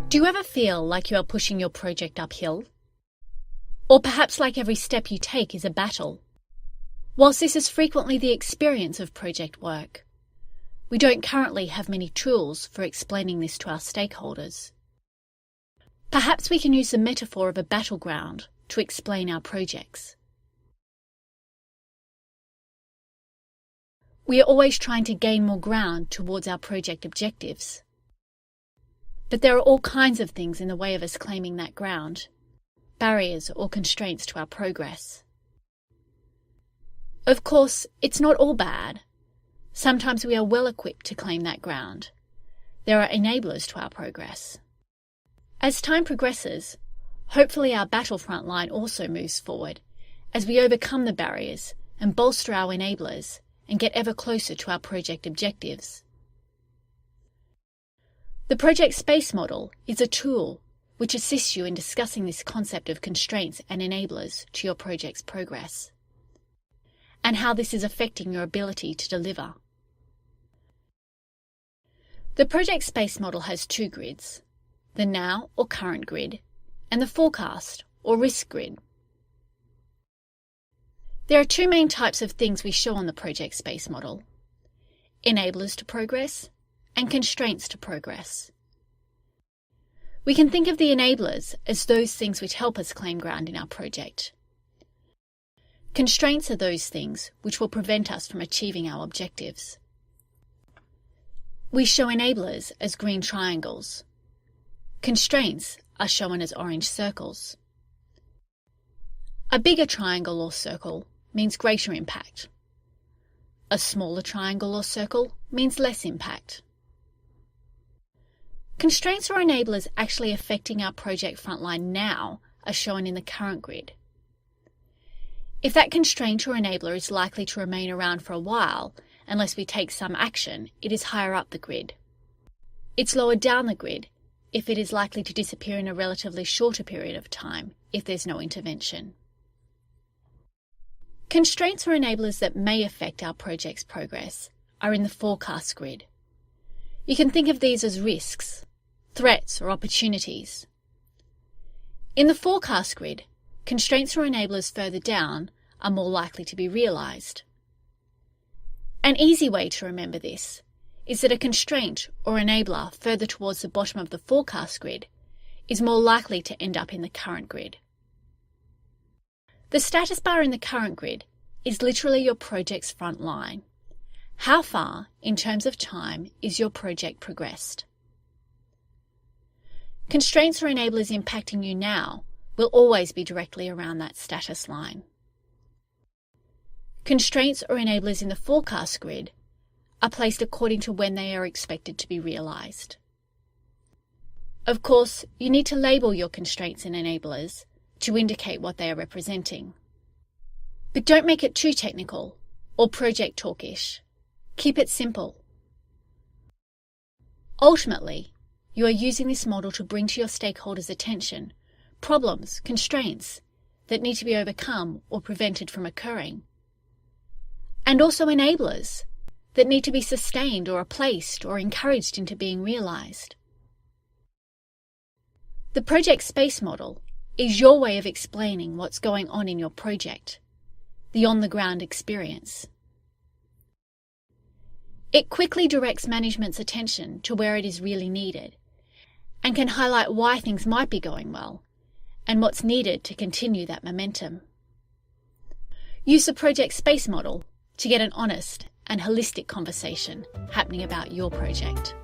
Do you ever feel like you are pushing your project uphill? Or perhaps like every step you take is a battle? Whilst this is frequently the experience of project work, we don't currently have many tools for explaining this to our stakeholders. Perhaps we can use the metaphor of a battleground to explain our projects. We are always trying to gain more ground towards our project objectives. But there are all kinds of things in the way of us claiming that ground, barriers or constraints to our progress. Of course, it's not all bad. Sometimes we are well equipped to claim that ground. There are enablers to our progress. As time progresses, hopefully our battlefront line also moves forward as we overcome the barriers and bolster our enablers and get ever closer to our project objectives. The project space model is a tool which assists you in discussing this concept of constraints and enablers to your project's progress, and how this is affecting your ability to deliver. The project space model has two grids, the now or current grid, and the forecast or risk grid. There are two main types of things we show on the project space model: enablers to progress and constraints to progress. We can think of the enablers as those things which help us claim ground in our project. Constraints are those things which will prevent us from achieving our objectives. We show enablers as green triangles. Constraints are shown as orange circles. A bigger triangle or circle means greater impact. A smaller triangle or circle means less impact. Constraints or enablers actually affecting our project frontline now are shown in the current grid. If that constraint or enabler is likely to remain around for a while, unless we take some action, it is higher up the grid. It's lower down the grid if it is likely to disappear in a relatively shorter period of time if there's no intervention. Constraints or enablers that may affect our project's progress are in the forecast grid. You can think of these as risks, threats or opportunities. In the forecast grid, constraints or enablers further down are more likely to be realised. An easy way to remember this is that a constraint or enabler further towards the bottom of the forecast grid is more likely to end up in the current grid. The status bar in the current grid is literally your project's front line. How far, in terms of time, is your project progressed? Constraints or enablers impacting you now will always be directly around that status line. Constraints or enablers in the forecast grid are placed according to when they are expected to be realised. Of course, you need to label your constraints and enablers to indicate what they are representing. But don't make it too technical or project talkish. Keep it simple. Ultimately, you are using this model to bring to your stakeholders' attention problems, constraints that need to be overcome or prevented from occurring, and also enablers that need to be sustained or replaced or encouraged into being realised. The project space model is your way of explaining what's going on in your project, the on-the-ground experience. It quickly directs management's attention to where it is really needed and can highlight why things might be going well and what's needed to continue that momentum. Use the project space model to get an honest and holistic conversation happening about your project.